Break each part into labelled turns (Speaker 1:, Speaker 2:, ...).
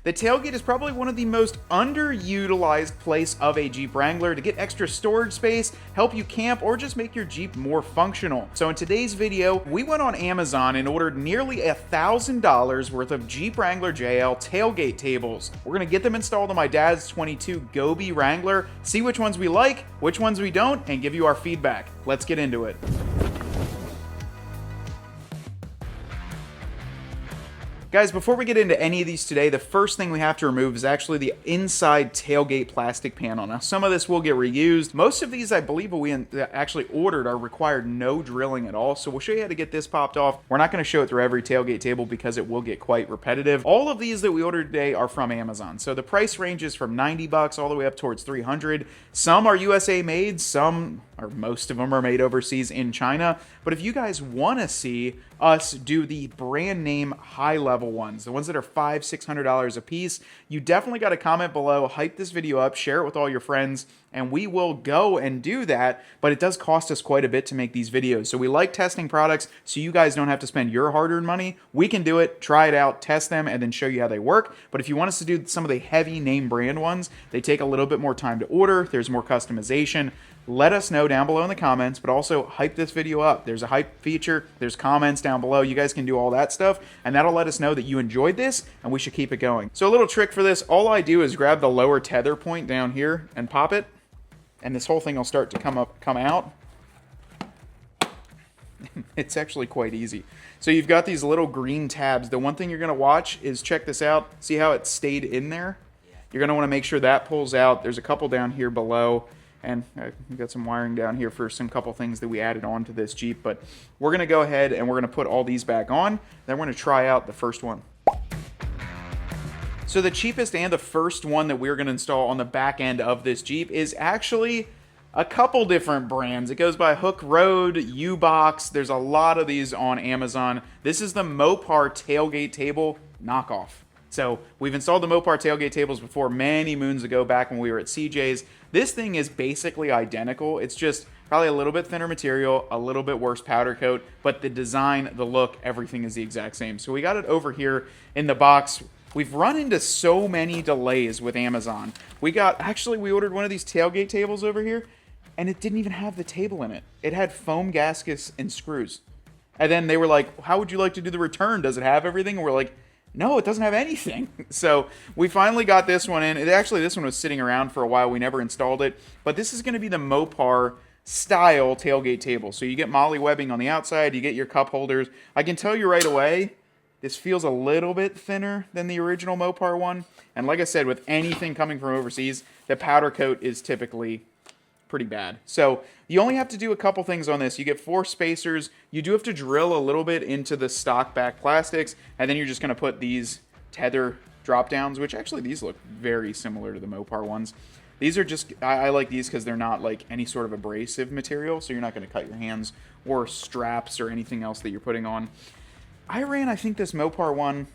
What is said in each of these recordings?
Speaker 1: The tailgate is probably one of the most underutilized place of a Jeep Wrangler to get extra storage space, help you camp, or just make your Jeep more functional. So in today's video, we went on Amazon and ordered nearly $1,000 worth of Jeep Wrangler JL tailgate tables. We're gonna get them installed on my dad's 22 Gobi Wrangler, see which ones we like, which ones we don't, and give you our feedback. Let's get into it. Guys, before we get into any of these today, the first thing we have to remove is actually the inside tailgate plastic panel. Now, some of this will get reused. Most of these, I believe, we actually ordered are required no drilling at all. So we'll show you how to get this popped off. We're not going to show it through every tailgate table because it will get quite repetitive. All of these that we ordered today are from Amazon. So the price ranges from 90 bucks all the way up towards 300. Some are USA made, some, or most of them, are made overseas in China. But if you guys want to see us do the brand name high level ones, the ones that are $500-$600 a piece, you definitely got to comment below, hype this video up, share it with all your friends, and we will go and do that. But it does cost us quite a bit to make these videos. So we like testing products so you guys don't have to spend your hard-earned money. We can do it, try it out, test them, and then show you how they work. But if you want us to do some of the heavy name brand ones, they take a little bit more time to order. There's more customization. Let us know down below in the comments, but also hype this video up. There's a hype feature, there's comments down below. You guys can do all that stuff, and that'll let us know that you enjoyed this, and we should keep it going. So a little trick for this, all I do is grab the lower tether point down here and pop it, and this whole thing will start to come out. It's actually quite easy. So you've got these little green tabs. The one thing you're gonna watch is, check this out. See how it stayed in there? You're gonna wanna make sure that pulls out. There's a couple down here below. And we've got some wiring down here for some couple things that we added on to this Jeep. But we're going to go ahead and we're going to put all these back on. Then we're going to try out the first one. So the cheapest and the first one that we're going to install on the back end of this Jeep is actually a couple different brands. It goes by Hook Road, U-Box. There's a lot of these on Amazon. This is the Mopar tailgate table knockoff. So we've installed the Mopar tailgate tables before many moons ago, back when we were at CJ's. This thing is basically identical. It's just probably a little bit thinner material, a little bit worse powder coat, but the design, the look, everything is the exact same. So we got it over here in the box. We've run into so many delays with Amazon. We ordered one of these tailgate tables over here, and it didn't even have the table in it. It had foam gaskets and screws. And then they were like, how would you like to do the return? Does it have everything? And we're like, no, it doesn't have anything. So we finally got this one in. This one was sitting around for a while. We never installed it. But this is going to be the Mopar style tailgate table. So you get MOLLE webbing on the outside. You get your cup holders. I can tell you right away, this feels a little bit thinner than the original Mopar one. And like I said, with anything coming from overseas, the powder coat is typically pretty bad. So you only have to do a couple things on this. You get 4 spacers. You do have to drill a little bit into the stock back plastics, and then you're just going to put these tether drop downs, which actually these look very similar to the Mopar ones. These are just, I like these because they're not like any sort of abrasive material, so you're not going to cut your hands or straps or anything else that you're putting on. I think this Mopar one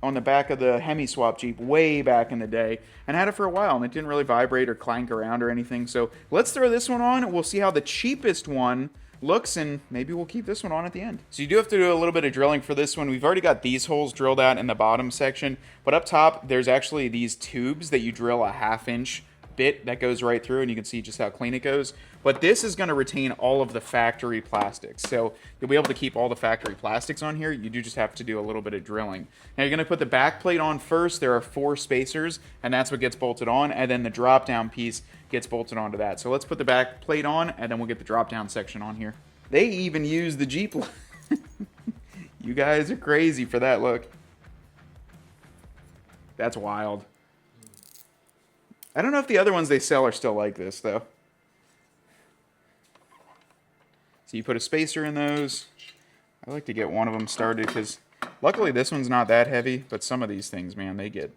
Speaker 1: on the back of the Hemi Swap Jeep way back in the day, and had it for a while, and it didn't really vibrate or clank around or anything. So let's throw this one on. We'll see how the cheapest one looks, and maybe we'll keep this one on at the end. So you do have to do a little bit of drilling for this one. We've already got these holes drilled out in the bottom section, but up top there's actually these tubes that you drill a 1/2 inch bit that goes right through, and you can see just how clean it goes. But this is going to retain all of the factory plastics, so you'll be able to keep all the factory plastics on here. You do just have to do a little bit of drilling. Now you're going to put the back plate on first. There are 4 spacers, and that's what gets bolted on, and then the drop down piece gets bolted onto that. So let's put the back plate on, and then we'll get the drop down section on here. They even use the Jeep. You guys are crazy for that look. That's wild. I don't know if the other ones they sell are still like this, though. So you put a spacer in those. I like to get one of them started because luckily this one's not that heavy, but some of these things, man, they get...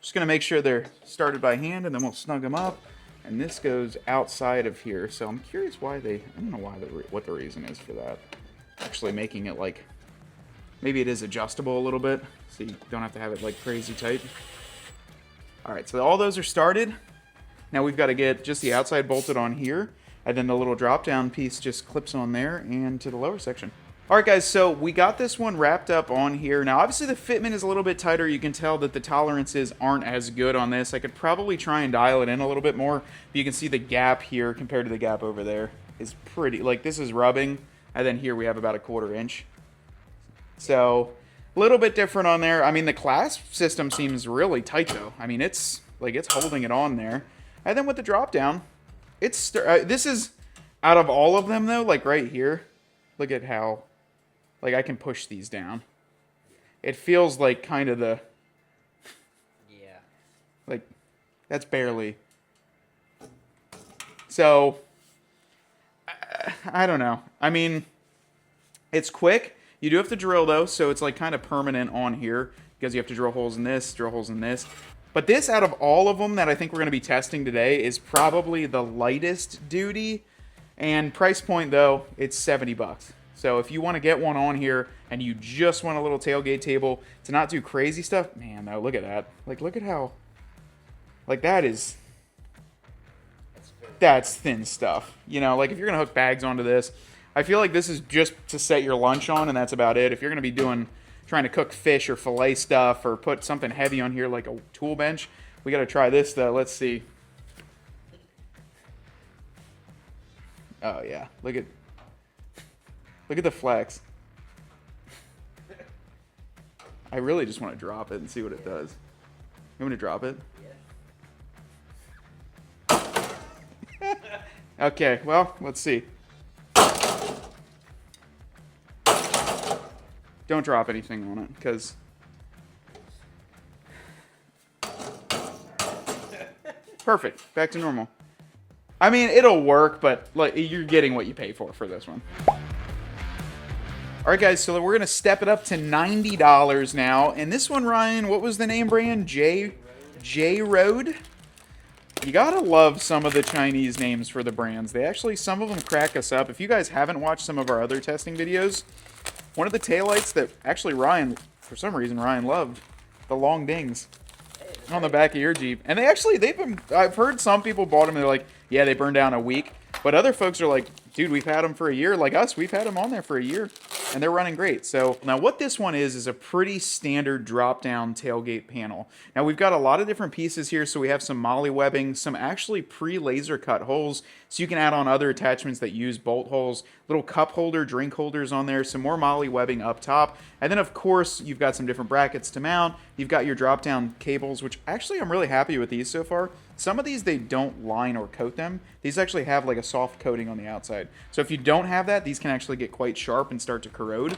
Speaker 1: Just going to make sure they're started by hand, and then we'll snug them up. And this goes outside of here, so I'm curious why they... I don't know why what the reason is for that. Actually making it like... Maybe it is adjustable a little bit, so you don't have to have it like crazy tight. Alright, so all those are started. Now we've got to get just the outside bolted on here, and then the little drop down piece just clips on there and to the lower section. All right, guys, so we got this one wrapped up on here. Now, obviously, the fitment is a little bit tighter. You can tell that the tolerances aren't as good on this. I could probably try and dial it in a little bit more. But you can see the gap here compared to the gap over there is pretty. Like, this is rubbing, and then here we have about a 1/4 inch. So, a little bit different on there. I mean, the clasp system seems really tight, though. I mean, it's holding it on there. And then with the drop down, this is, out of all of them, though, like right here, look at how... Like, I can push these down. It feels like kind of the...
Speaker 2: Yeah.
Speaker 1: Like, that's barely... So, I don't know. I mean, it's quick. You do have to drill, though, so it's, like, kind of permanent on here. Because you have to drill holes in this, drill holes in this. But this, out of all of them that I think we're going to be testing today, is probably the lightest duty. And price point, though, it's $70. So if you want to get one on here and you just want a little tailgate table to not do crazy stuff, man, though, look at that. Like, look at how, like, that's thin stuff. You know, like, if you're going to hook bags onto this, I feel like this is just to set your lunch on, and that's about it. If you're going to be trying to cook fish or fillet stuff or put something heavy on here like a tool bench, we got to try this, though. Let's see. Oh, yeah. Look at the flex. I really just want to drop it and see what it does. You want me to drop it?
Speaker 2: Yeah.
Speaker 1: Okay, well, let's see. Don't drop anything on it, because... Perfect. Back to normal. I mean, it'll work, but like, you're getting what you pay for this one. All right, guys, so we're going to step it up to $90 now. And this one, Ryan, what was the name brand? J Road? You got to love some of the Chinese names for the brands. Some of them crack us up. If you guys haven't watched some of our other testing videos, one of the taillights that actually for some reason, Ryan loved, the long dings on the back of your Jeep. And I've heard some people bought them and they're like, yeah, they burned down a week. But other folks are like, dude, we've had them for a year. Like us, we've had them on there for a year, and they're running great. So now what this one is a pretty standard drop-down tailgate panel. Now we've got a lot of different pieces here. So we have some molly webbing, some actually pre-laser cut holes. So you can add on other attachments that use bolt holes, little cup holder, drink holders on there, some more molly webbing up top. And then of course, you've got some different brackets to mount. You've got your drop-down cables, which actually I'm really happy with these so far. Some of these, they don't line or coat them. These actually have like a soft coating on the outside. So if you don't have that, these can actually get quite sharp and start to corrode.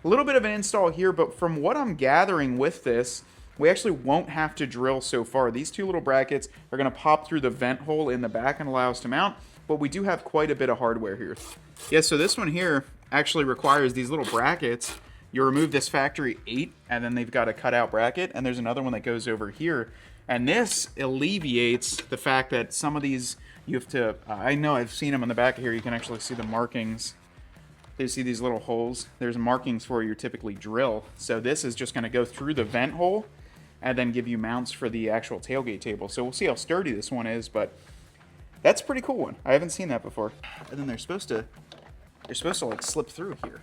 Speaker 1: A little bit of an install here, but from what I'm gathering with this, we actually won't have to drill so far. These two little brackets are going to pop through the vent hole in the back and allow us to mount, but we do have quite a bit of hardware here. Yeah, so this one here actually requires these little brackets. You remove this factory 8, and then they've got a cutout bracket, and there's another one that goes over here. And this alleviates the fact that some of these you have to, I know I've seen them on the back here, you can actually see the markings. You see these little holes? There's markings for your typically drill. So this is just going to go through the vent hole and then give you mounts for the actual tailgate table. So we'll see how sturdy this one is, but that's a pretty cool one. I haven't seen that before. And then they're supposed to like slip through here.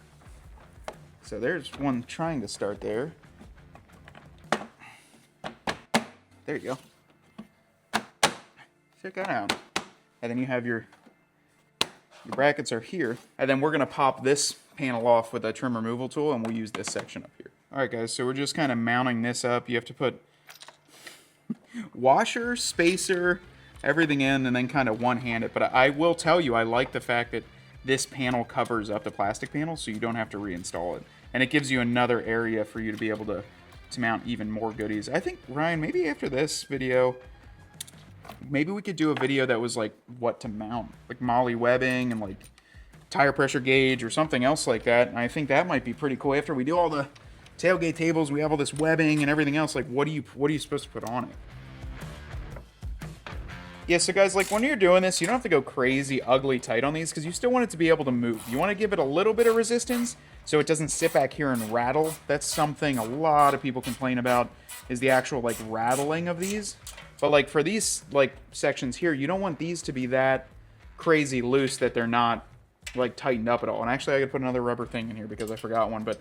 Speaker 1: So there's one trying to start there. There you go. Check that out. And then you have your brackets are here. And then we're going to pop this panel off with a trim removal tool, and we'll use this section up here. All right, guys, so we're just kind of mounting this up. You have to put washer, spacer, everything in, and then kind of one-hand it. But I will tell you, I like the fact that this panel covers up the plastic panel, so you don't have to reinstall it. And it gives you another area for you to be able to mount even more goodies. I think, Ryan, maybe after this video, maybe we could do a video that was like what to mount, like molly webbing and like tire pressure gauge or something else like that. And I think that might be pretty cool. After we do all the tailgate tables, we have all this webbing and everything else. Like, what are you supposed to put on it? Yeah, so guys, like when you're doing this, you don't have to go crazy, ugly tight on these because you still want it to be able to move. You want to give it a little bit of resistance so it doesn't sit back here and rattle. That's something a lot of people complain about, is the actual like rattling of these. But like for these like sections here, you don't want these to be that crazy loose that they're not like tightened up at all. And actually, I gotta put another rubber thing in here because I forgot one. But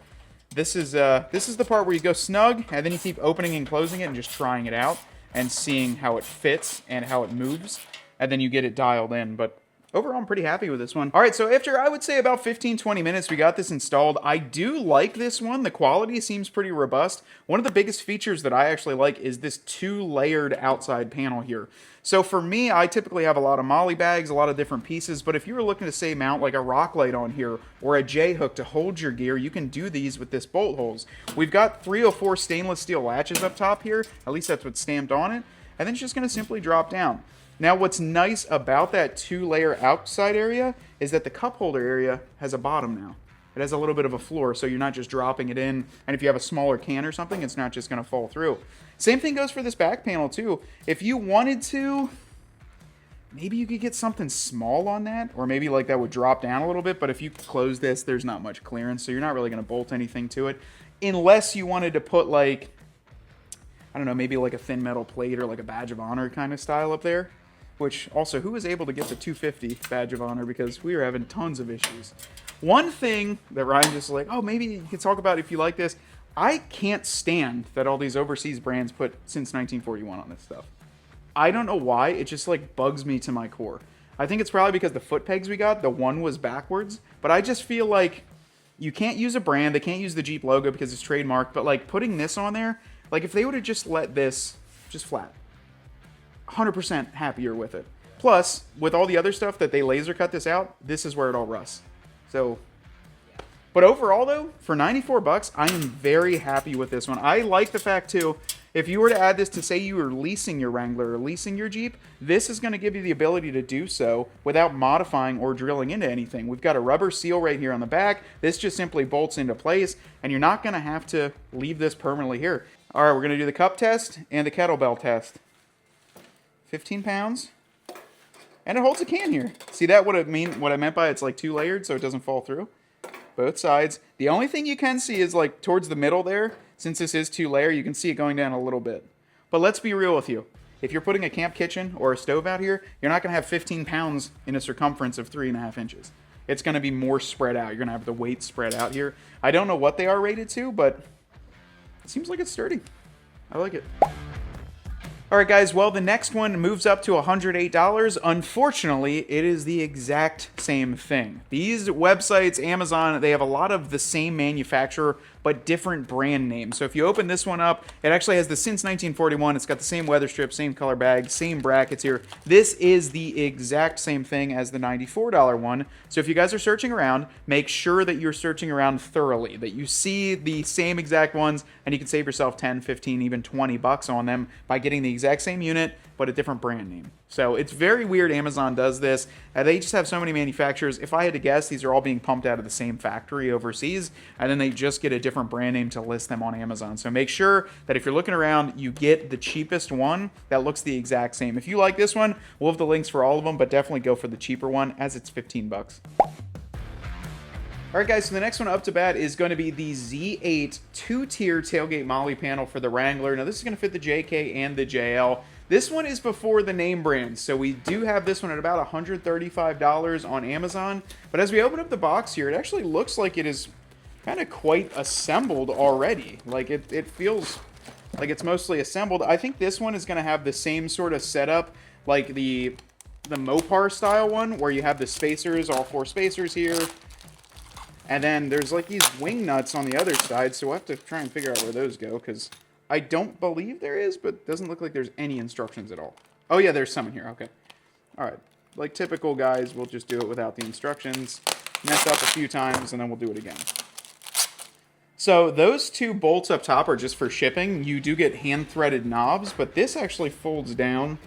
Speaker 1: this is the part where you go snug, and then you keep opening and closing it and just trying it out and seeing how it fits and how it moves, and then you get it dialed in. But overall, I'm pretty happy with this one. All right, so after, I would say, about 15-20 minutes, we got this installed. I do like this one. The quality seems pretty robust. One of the biggest features that I actually like is this 2-layered outside panel here. So for me, I typically have a lot of molly bags, a lot of different pieces, but if you were looking to, say, mount like a rock light on here or a J-hook to hold your gear, you can do these with this bolt holes. We've got 304 stainless steel latches up top here. At least that's what's stamped on it. And then it's just going to simply drop down. Now, what's nice about that 2-layer outside area is that the cup holder area has a bottom now. It has a little bit of a floor, so you're not just dropping it in, and if you have a smaller can or something, it's not just going to fall through. Same thing goes for this back panel, too. If you wanted to, maybe you could get something small on that, or maybe like that would drop down a little bit, but if you close this, there's not much clearance, so you're not really going to bolt anything to it, unless you wanted to put like, I don't know, maybe like a thin metal plate or like a badge of honor kind of style up there. Which, also, who was able to get the 250 badge of honor? Because we were having tons of issues. One thing that Ryan just like, oh, maybe you can talk about if you like this. I can't stand that all these overseas brands put since 1941 on this stuff. I don't know why. It just, like, bugs me to my core. I think it's probably because the foot pegs we got, the one was backwards. But I just feel like you can't use a brand. They can't use the Jeep logo because it's trademarked. But, like, putting this on there, like, if they would have just let this just flat. 100% happier with it. Plus, with all the other stuff that they laser cut this out, this is where it all rusts. So, but overall though, for 94 bucks, I am very happy with this one. I like the fact too, if you were to add this to, say, you were leasing your Wrangler or leasing your Jeep, this is going to give you the ability to do so without modifying or drilling into anything. We've got a rubber seal right here on the back. This just simply bolts into place, and you're not going to have to leave this permanently here. All right, we're going to do the cup test and the kettlebell test. 15 pounds, and it holds a can here. See that? What I meant by it's like 2-layered, so it doesn't fall through. Both sides. The only thing you can see is like towards the middle there. Since this is 2-layer, you can see it going down a little bit. But let's be real with you. If you're putting a camp kitchen or a stove out here, you're not going to have 15 pounds in a circumference of 3.5 inches. It's going to be more spread out. You're going to have the weight spread out here. I don't know what they are rated to, but it seems like it's sturdy. I like it. Alright guys, well the next one moves up to $108. Unfortunately, it is the exact same thing. These websites, Amazon, they have a lot of the same manufacturer, but different brand names. So if you open this one up, it actually has the since 1941. It's got the same weather strip, same color bag, same brackets here. This is the exact same thing as the $94 one. So if you guys are searching around, make sure that you're searching around thoroughly, that you see the same exact ones, and you can save yourself 10, 15, even 20 bucks on them by getting the exact same unit, but a different brand name. So it's very weird Amazon does this. They just have so many manufacturers. If I had to guess, these are all being pumped out of the same factory overseas, and then they just get a different brand name to list them on Amazon. So make sure that if you're looking around, you get the cheapest one that looks the exact same. If you like this one, we'll have the links for all of them, but definitely go for the cheaper one as it's 15 bucks. Alright guys, so the next one up to bat is going to be the Z8 2-tier tailgate molly panel for the Wrangler. Now this is going to fit the JK and the JL. This one is before the name brands, so we do have this one at about $135 on Amazon. But as we open up the box here, it actually looks like it is kind of quite assembled already. Like it feels like it's mostly assembled. I think this one is going to have the same sort of setup like the Mopar style one, where you have the spacers, all 4 spacers here. And then there's like these wing nuts on the other side, so we'll have to try and figure out where those go, because I don't believe there is, but it doesn't look like there's any instructions at all. Oh yeah, there's some in here, okay. Alright, like typical guys, we'll just do it without the instructions, mess up a few times, and then we'll do it again. So those 2 bolts up top are just for shipping. You do get hand-threaded knobs, but this actually folds down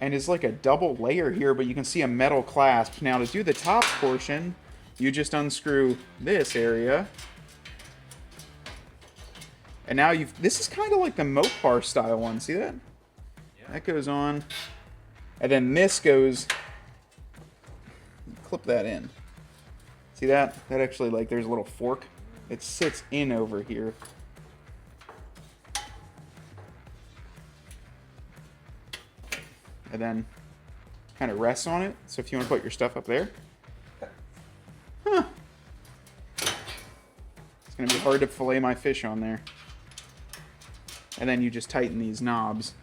Speaker 1: and is like a double layer here, but you can see a metal clasp. Now to do the top portion, you just unscrew this area. And now this is kind of like the Mopar style one. See that? Yeah. That goes on. And then this goes, clip that in. See that? That actually, like, there's a little fork. It sits in over here. And then kind of rests on it. So if you want to put your stuff up there. hard to fillet my fish on there. And then you just tighten these knobs.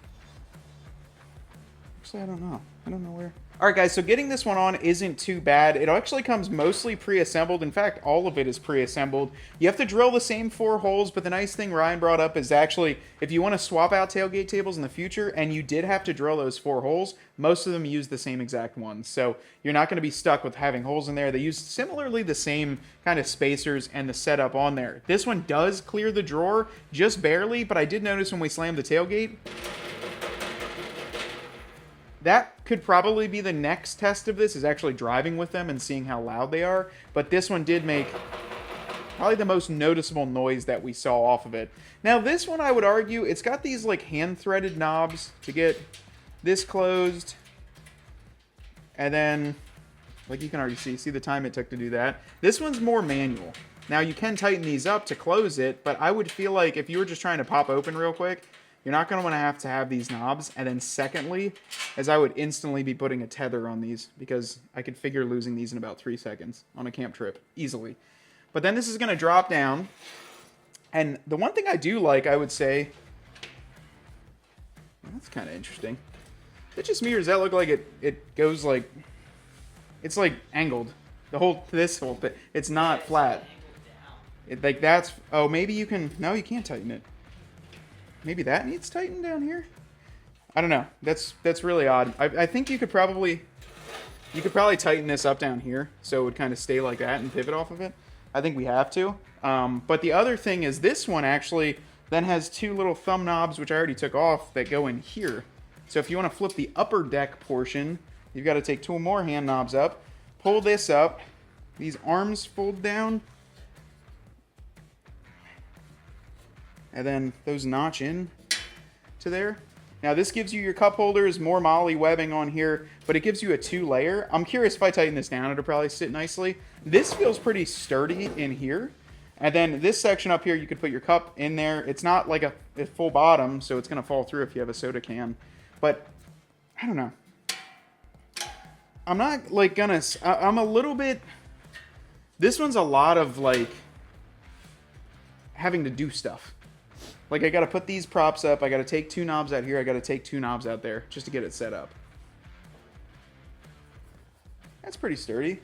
Speaker 1: Actually, I don't know. I don't know where. Alright guys, so getting this one on isn't too bad. It actually comes mostly pre-assembled. In fact, all of it is pre-assembled. You have to drill the same 4 holes, but the nice thing Ryan brought up is actually, if you want to swap out tailgate tables in the future, and you did have to drill those 4 holes, most of them use the same exact ones. So you're not going to be stuck with having holes in there. They use similarly the same kind of spacers and the setup on there. This one does clear the drawer, just barely, but I did notice when we slammed the tailgate, that could probably be the next test of this, is actually driving with them and seeing how loud they are. But this one did make probably the most noticeable noise that we saw off of it. Now this one, I would argue, it's got these like hand-threaded knobs to get this closed. And then, like you can already see the time it took to do that. This one's more manual. Now you can tighten these up to close it, but I would feel like if you were just trying to pop open real quick, you're not going to want to have these knobs. And then secondly, as I would instantly be putting a tether on these, because I could figure losing these in about 3 seconds on a camp trip, easily. But then this is going to drop down. And the one thing I do like, I would say, well, that's kind of interesting. Is that just me, or does that look like it goes like, it's like angled. This whole thing, it's not flat. Like that's, oh, maybe you can, no, you can't tighten it. Maybe that needs tightened down here? I don't know. That's really odd. I think you could probably tighten this up down here so it would kind of stay like that and pivot off of it. I think we have to. But the other thing is this one actually then has 2 little thumb knobs, which I already took off, that go in here. So if you want to flip the upper deck portion, you've got to take 2 more hand knobs up, pull this up, these arms fold down, and then those notch in to there. Now this gives you your cup holders, more MOLLE webbing on here, but it gives you a 2-layer. I'm curious if I tighten this down, it'll probably sit nicely. This feels pretty sturdy in here. And then this section up here, you could put your cup in there. It's not like a full bottom, so it's gonna fall through if you have a soda can. But, I don't know. I'm not like gonna, I'm a little bit, this one's a lot of like, having to do stuff. Like, I got to put these props up. I got to take 2 knobs out here. I got to take 2 knobs out there just to get it set up. That's pretty sturdy.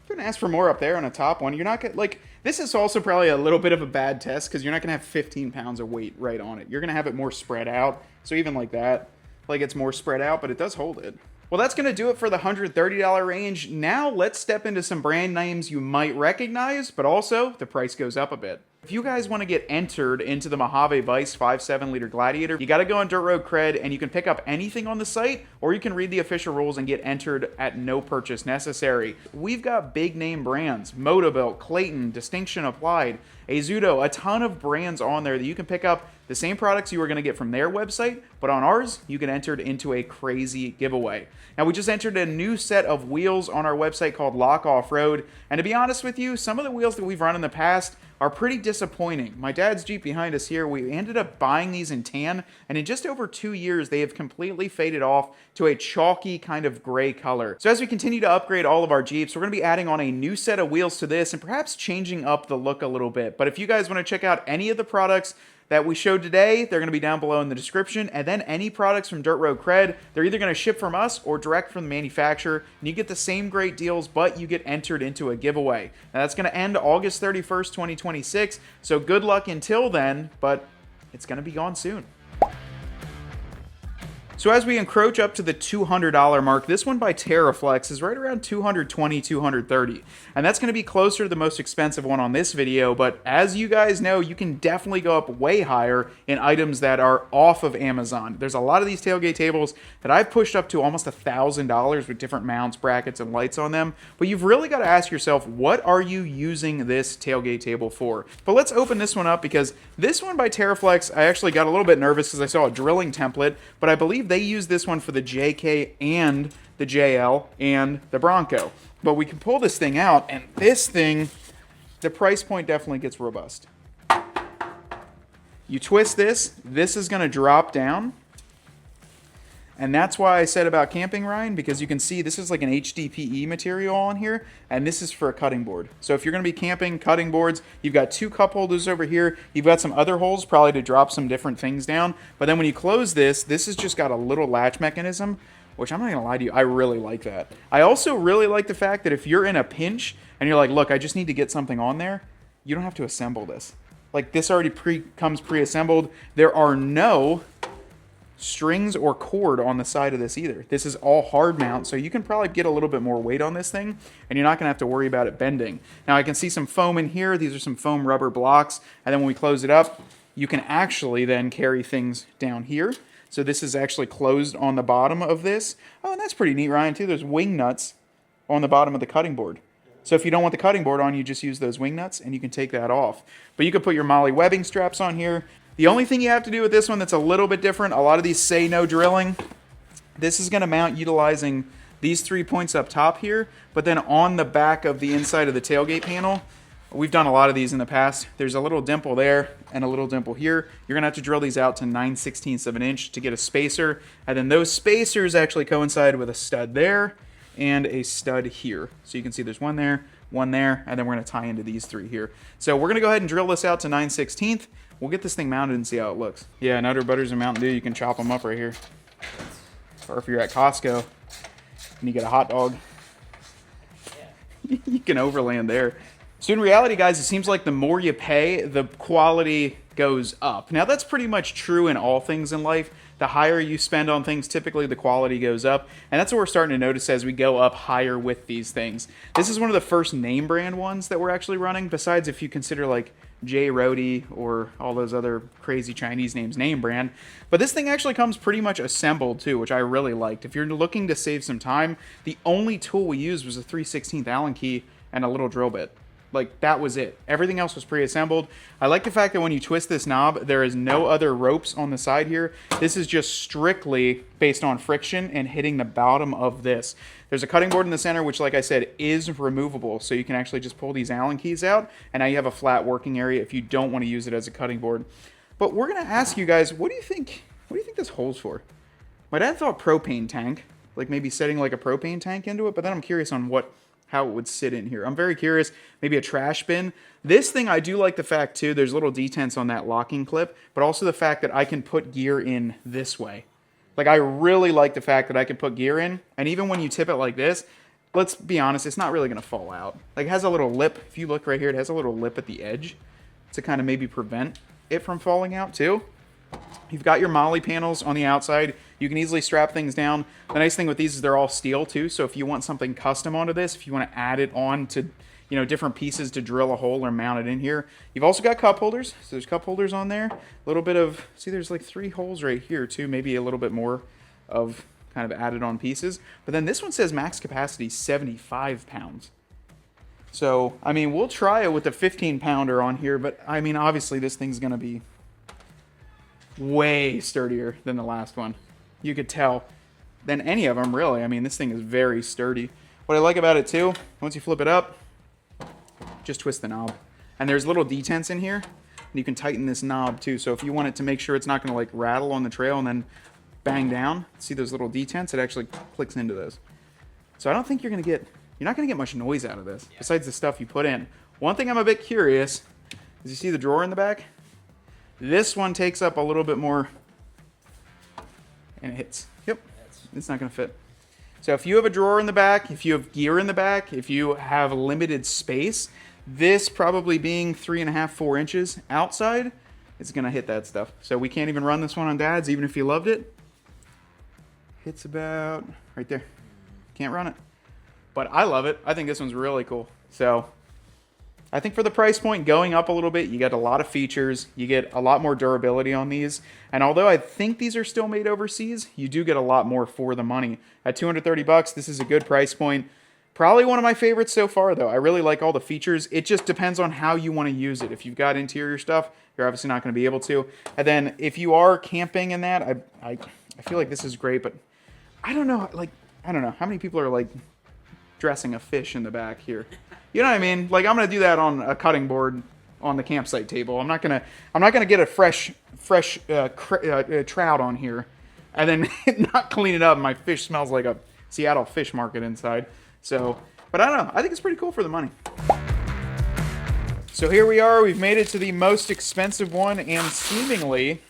Speaker 1: Couldn't ask for more up there on a top one. You're not going to, like, this is also probably a little bit of a bad test because you're not going to have 15 pounds of weight right on it. You're going to have it more spread out. So even like that, like it's more spread out, but it does hold it. Well, that's going to do it for the $130 range. Now let's step into some brand names you might recognize, but also the price goes up a bit. If you guys want to get entered into the Mojave Vice 5.7-liter Gladiator, you got to go on Dirt Road Cred, and you can pick up anything on the site, or you can read the official rules and get entered at no purchase necessary. We've got big name brands, Motobilt, Clayton, Distinction Applied, Azudo, a ton of brands on there that you can pick up the same products you were going to get from their website, but on ours, you get entered into a crazy giveaway. Now, we just entered a new set of wheels on our website called Lock Off Road, and to be honest with you, some of the wheels that we've run in the past are pretty disappointing. My dad's Jeep behind us here, we ended up buying these in tan, and in just over 2 years, they have completely faded off to a chalky kind of gray color. So as we continue to upgrade all of our Jeeps, we're going to be adding on a new set of wheels to this and perhaps changing up the look a little bit. But if you guys want to check out any of the products that we showed today, they're going to be down below in the description. And then any products from Dirt Road Cred, they're either going to ship from us or direct from the manufacturer. And you get the same great deals, but you get entered into a giveaway. Now that's going to end August 31st, 2026. So good luck until then, but it's going to be gone soon. So as we encroach up to the $200 mark, this one by TerraFlex is right around $220, $230. And that's going to be closer to the most expensive one on this video, but as you guys know, you can definitely go up way higher in items that are off of Amazon. There's a lot of these tailgate tables that I've pushed up to almost $1,000 with different mounts, brackets, and lights on them. But you've really got to ask yourself, what are you using this tailgate table for? But let's open this one up because this one by TerraFlex, I actually got a little bit nervous because I saw a drilling template, but I believe they use this one for the JK and the JL and the Bronco. But we can pull this thing out, and this thing, the price point definitely gets robust. You twist this, this is going to drop down, And that's why I said about camping, Ryan, because you can see this is like an HDPE material on here, and this is for a cutting board. So if you're going to be camping, cutting boards, you've got 2 cup holders over here. You've got some other holes probably to drop some different things down. But then when you close this has just got a little latch mechanism, which I'm not going to lie to you, I really like that. I also really like the fact that if you're in a pinch and you're like, look, I just need to get something on there, you don't have to assemble this. Like, this already comes pre-assembled. There are no strings or cord on the side of this either. This is all hard mount, so you can probably get a little bit more weight on this thing, and you're not going to have to worry about it bending. Now, I can see some foam in here. These are some foam rubber blocks, and then when we close it up, you can actually then carry things down here. So this is actually closed on the bottom of this. Oh, and that's pretty neat, Ryan, too. There's wing nuts on the bottom of the cutting board. So if you don't want the cutting board on, you just use those wing nuts, and you can take that off. But you could put your Molly webbing straps on here. The only thing you have to do with this one that's a little bit different, a lot of these say no drilling. This is going to mount utilizing these 3 points up top here, but then on the back of the inside of the tailgate panel, we've done a lot of these in the past. There's a little dimple there and a little dimple here. You're going to have to drill these out to 9/16 of an inch to get a spacer, and then those spacers actually coincide with a stud there and a stud here. So you can see there's one there, and then we're going to tie into these 3 here. So we're going to go ahead and drill this out to 9/16. We'll get this thing mounted and see how it looks. Yeah, Nutter Butters and Mountain Dew, you can chop them up right here. Or if you're at Costco and you get a hot dog, you can overland there. So in reality, guys, it seems like the more you pay, the quality goes up. Now, that's pretty much true in all things in life. The higher you spend on things, typically the quality goes up. And that's what we're starting to notice as we go up higher with these things. This is one of the first name brand ones that we're actually running, besides if you consider like J. Rody or all those other crazy Chinese names name brand. But this thing actually comes pretty much assembled too, which I really liked. If you're looking to save some time, the only tool we used was a 3/16 Allen key and a little drill bit. Like, that was it. Everything else was pre-assembled. I like the fact that when you twist this knob, there is no other ropes on the side here. This is just strictly based on friction and hitting the bottom of this. There's a cutting board in the center, which, like I said, is removable. So you can actually just pull these Allen keys out, and now you have a flat working area if you don't want to use it as a cutting board. But we're going to ask you guys, what do you think this holds for? My dad thought propane tank, like maybe setting like a propane tank into it, but then I'm curious on how it would sit in here. I'm very curious. Maybe a trash bin. This thing, I do like the fact, too, there's little detents on that locking clip, but also the fact that I can put gear in this way. Like, I really like the fact that I can put gear in, and even when you tip it like this, let's be honest, it's not really going to fall out. Like, it has a little lip. If you look right here, it has a little lip at the edge to kind of maybe prevent it from falling out, too. You've got your Molly panels on the outside. You can easily strap things down. The nice thing with these is they're all steel too, so if you want something custom onto this, if you want to add it on to, different pieces to drill a hole or mount it in here. You've also got cup holders. So there's cup holders on there. A little bit of, see, there's like 3 holes right here too, maybe a little bit more of kind of added on pieces. But then this one says max capacity 75 pounds. So, I mean, we'll try it with the 15-pounder on here, but I mean, obviously this thing's going to be way sturdier than the last one. You could tell than any of them, really. I mean, this thing is very sturdy. What I like about it, too, once you flip it up, just twist the knob. And there's little detents in here, and you can tighten this knob, too. So if you want it to make sure it's not going to, like, rattle on the trail and then bang down, see those little detents? It actually clicks into those. So I don't think you're not going to get much noise out of this, besides the stuff you put in. One thing I'm a bit curious is you see the drawer in the back? This one takes up a little bit more, and it hits. Yep, it's not going to fit. So if you have a drawer in the back, if you have gear in the back, if you have limited space, this probably being 3.5, 4 inches outside, it's going to hit that stuff. So we can't even run this one on Dad's, even if you loved it. Hits about right there. Can't run it. But I love it. I think this one's really cool. So I think for the price point, going up a little bit, you get a lot of features. You get a lot more durability on these. And although I think these are still made overseas, you do get a lot more for the money. At $230, this is a good price point. Probably one of my favorites so far, though. I really like all the features. It just depends on how you want to use it. If you've got interior stuff, you're obviously not going to be able to. And then if you are camping in that, I feel like this is great. But I don't know, how many people are like dressing a fish in the back here. You know what I mean? Like, I'm gonna do that on a cutting board on the campsite table. I'm not gonna get a fresh trout on here and then not clean it up. My fish smells like a Seattle fish market inside. So, but I don't know. I think it's pretty cool for the money. So here we are. We've made it to the most expensive one and seemingly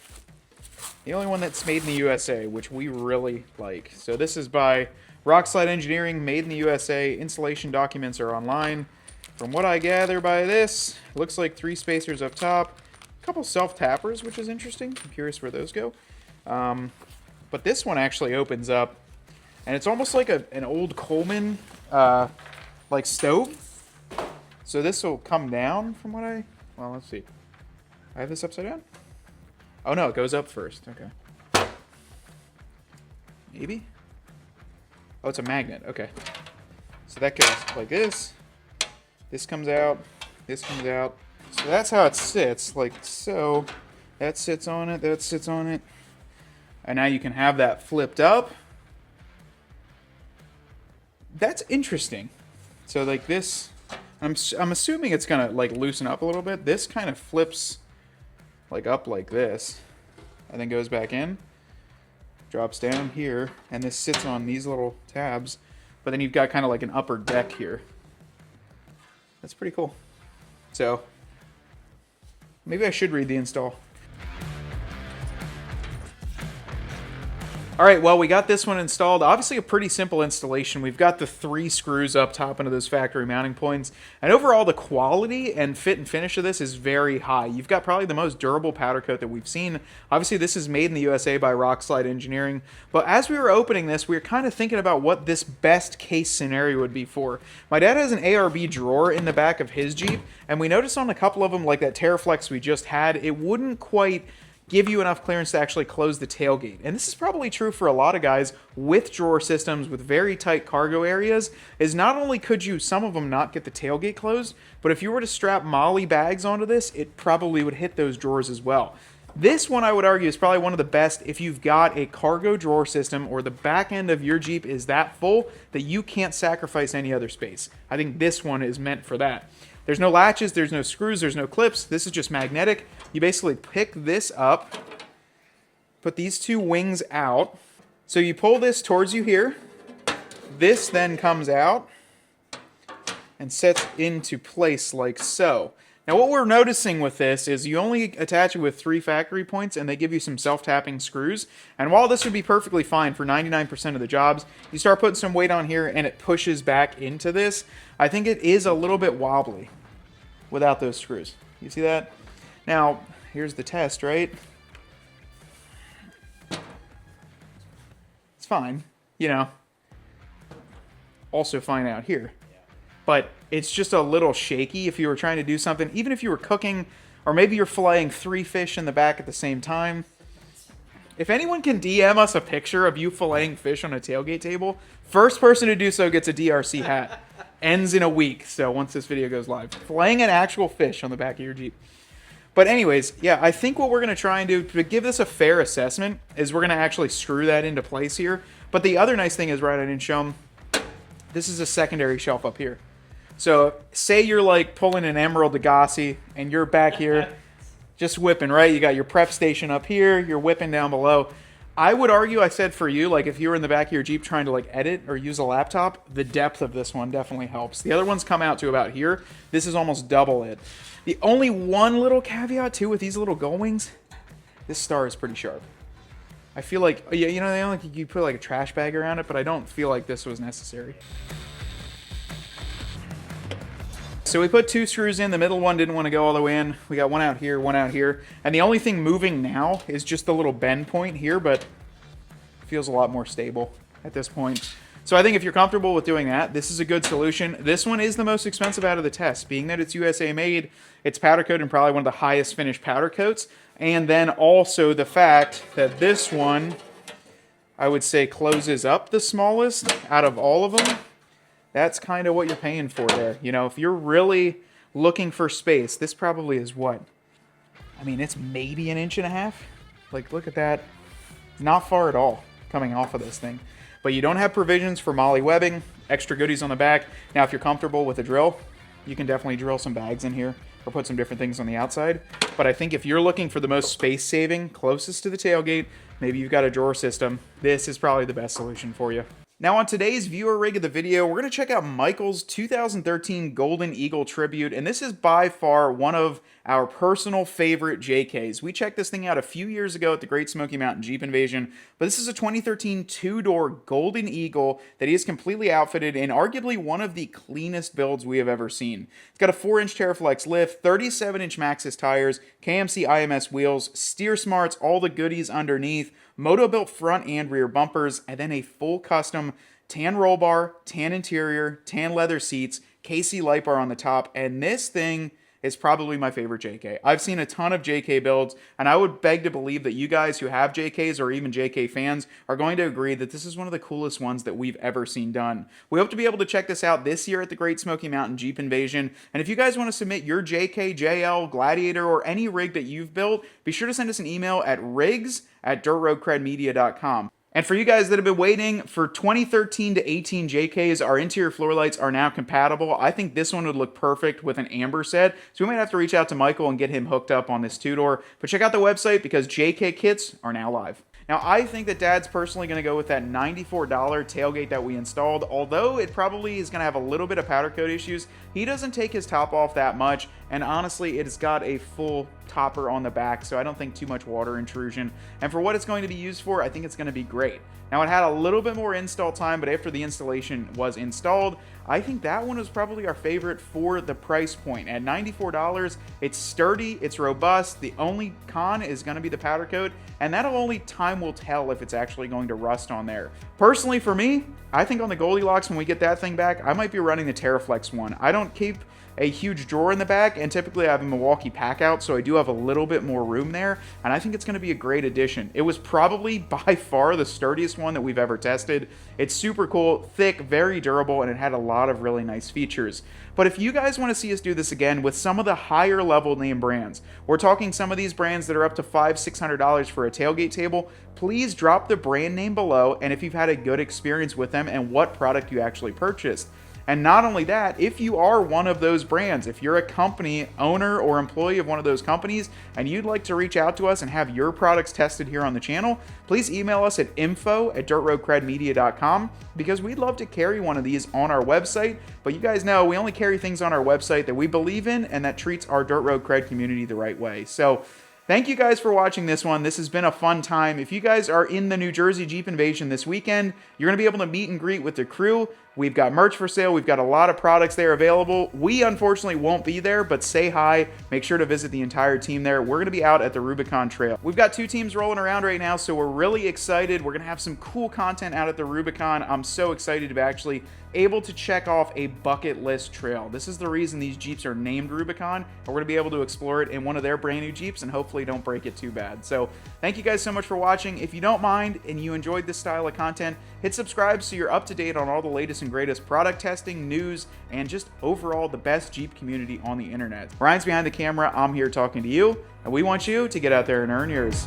Speaker 1: the only one that's made in the USA, which we really like. So this is by Rockslide Engineering, made in the USA. Installation documents are online. From what I gather by this, looks like 3 spacers up top, a couple self-tappers, which is interesting. I'm curious where those go. But this one actually opens up, and it's almost like an old Coleman like stove. So this will come down from what well, let's see. I have this upside down? Oh no, it goes up first. Okay. Maybe? Oh, it's a magnet. Okay. So that goes like this. This comes out. This comes out. So that's how it sits, like so. That sits on it. That sits on it. And now you can have that flipped up. That's interesting. So like this, I'm assuming it's gonna like loosen up a little bit. This kind of flips like up like this, and then goes back in, drops down here, and this sits on these little tabs. But then you've got kind of like an upper deck here. That's pretty cool. So maybe I should read the install. All right, well, we got this one installed. Obviously a pretty simple installation. We've got the 3 screws up top into those factory mounting points. And overall, the quality and fit and finish of this is very high. You've got probably the most durable powder coat that we've seen. Obviously, this is made in the USA by Rockslide Engineering. But as we were opening this, we were kind of thinking about what this best case scenario would be for. My dad has an ARB drawer in the back of his Jeep, and we noticed on a couple of them, like that Terraflex we just had, it wouldn't quite give you enough clearance to actually close the tailgate. And this is probably true for a lot of guys with drawer systems with very tight cargo areas, is not only could you, some of them, not get the tailgate closed, but if you were to strap MOLLE bags onto this, it probably would hit those drawers as well. This one, I would argue, is probably one of the best if you've got a cargo drawer system or the back end of your Jeep is that full that you can't sacrifice any other space. I think this one is meant for that. There's no latches, there's no screws, there's no clips. This is just magnetic. You basically pick this up, put these 2 wings out. So you pull this towards you here. This then comes out and sets into place like so. Now what we're noticing with this is you only attach it with 3 factory points and they give you some self-tapping screws. And while this would be perfectly fine for 99% of the jobs, you start putting some weight on here and it pushes back into this. I think it is a little bit wobbly without those screws. You see that? Now, here's the test, right? It's fine, you know. Also fine out here. But it's just a little shaky if you were trying to do something, even if you were cooking, or maybe you're filleting 3 fish in the back at the same time. If anyone can DM us a picture of you filleting fish on a tailgate table, first person to do so gets a DRC hat. Ends in a week, so once this video goes live. Filleting an actual fish on the back of your Jeep. But anyways, yeah, I think what we're going to try and do to give this a fair assessment is we're going to actually screw that into place here. But the other nice thing is, right, I didn't show them, this is a secondary shelf up here. So say you're like pulling an Emerald Degassi and you're back here just whipping, right? You got your prep station up here, you're whipping down below. I would argue, I said for you, like if you were in the back of your Jeep trying to like edit or use a laptop, the depth of this one definitely helps. The other ones come out to about here. This is almost double it. The only one little caveat too with these little gull wings, this star is pretty sharp. I feel like, yeah, you know, they only you put like a trash bag around it, but I don't feel like this was necessary. So we put 2 screws in. The middle one didn't want to go all the way in. We got one out here, one out here. And the only thing moving now is just the little bend point here, but it feels a lot more stable at this point. So I think if you're comfortable with doing that, this is a good solution. This one is the most expensive out of the test. Being that it's USA made, it's powder coated and probably one of the highest finished powder coats. And then also the fact that this one, I would say, closes up the smallest out of all of them. That's kind of what you're paying for there. You know, if you're really looking for space, this probably is what? I mean, it's maybe 1.5 inches. Like, look at that. Not far at all coming off of this thing. But you don't have provisions for MOLLE webbing, extra goodies on the back. Now, if you're comfortable with a drill, you can definitely drill some bags in here. or put some different things on the outside. But I think if you're looking for the most space saving, closest to the tailgate, maybe you've got a drawer system, this is probably the best solution for you. Now on today's viewer rig of the video, we're going to check out Michael's 2013 Golden Eagle Tribute, and this is by far one of our personal favorite JKs. We checked this thing out a few years ago at the Great Smoky Mountain Jeep Invasion, but this is a 2013 two-door Golden Eagle that he is completely outfitted in arguably one of the cleanest builds we have ever seen. It's got a 4-inch Terraflex lift, 37-inch Maxxis tires, KMC IMS wheels, steer smarts, all the goodies underneath, Moto-built front and rear bumpers, and then a full custom tan roll bar, tan interior, tan leather seats, KC light bar on the top, and this thing is probably my favorite JK. I've seen a ton of JK builds, and I would beg to believe that you guys who have JKs or even JK fans are going to agree that this is one of the coolest ones that we've ever seen done. We hope to be able to check this out this year at the Great Smoky Mountain Jeep Invasion, and if you guys want to submit your JK, JL, Gladiator, or any rig that you've built, be sure to send us an email at rigs@dirtroadcredmedia.com. And for you guys that have been waiting, for 2013 to 18 JKs, our interior floor lights are now compatible. I think this one would look perfect with an amber set, so we might have to reach out to Michael and get him hooked up on this two-door. But check out the website because JK kits are now live. Now, I think that Dad's personally going to go with that $94 tailgate that we installed. Although it probably is going to have a little bit of powder coat issues, he doesn't take his top off that much, and honestly, it's got a full topper on the back, so I don't think too much water intrusion. And for what it's going to be used for, I think it's going to be great. Now, it had a little bit more install time, but after the installation was installed, I think that one was probably our favorite for the price point. At $94, it's sturdy, it's robust. The only con is going to be the powder coat, and that'll only time will tell if it's actually going to rust on there. Personally, for me, I think on the Goldilocks, when we get that thing back, I might be running the Terraflex one. I don't keep a huge drawer in the back, and typically I have a Milwaukee pack out, so I do have a little bit more room there, and I think it's going to be a great addition. It was probably by far the sturdiest one that we've ever tested. It's super cool, thick, very durable, and it had a lot of really nice features. But if you guys want to see us do this again with some of the higher level name brands, we're talking some of these brands that are up to $500-$600 for a tailgate table, please drop the brand name below and if you've had a good experience with them and what product you actually purchased. And not only that, if you are one of those brands, if you're a company owner or employee of one of those companies and you'd like to reach out to us and have your products tested here on the channel, please email us at info@dirtroadcredmedia.com because we'd love to carry one of these on our website. But you guys know we only carry things on our website that we believe in and that treats our Dirt Road Cred community the right way. So thank you guys for watching this one. This has been a fun time. If you guys are in the New Jersey Jeep Invasion this weekend, you're going to be able to meet and greet with the crew. We've got merch for sale. We've got a lot of products there available. We unfortunately won't be there, but say hi. Make sure to visit the entire team there. We're going to be out at the Rubicon Trail. We've got 2 teams rolling around right now, so we're really excited. We're going to have some cool content out at the Rubicon. I'm so excited to be actually able to check off a bucket list trail. This is the reason these Jeeps are named Rubicon. We're going to be able to explore it in one of their brand new Jeeps and hopefully don't break it too bad. So thank you guys so much for watching. If you don't mind and you enjoyed this style of content, hit subscribe so you're up to date on all the latest and greatest product testing, news, and just overall the best Jeep community on the internet. Ryan's behind the camera. I'm here talking to you, and we want you to get out there and earn yours.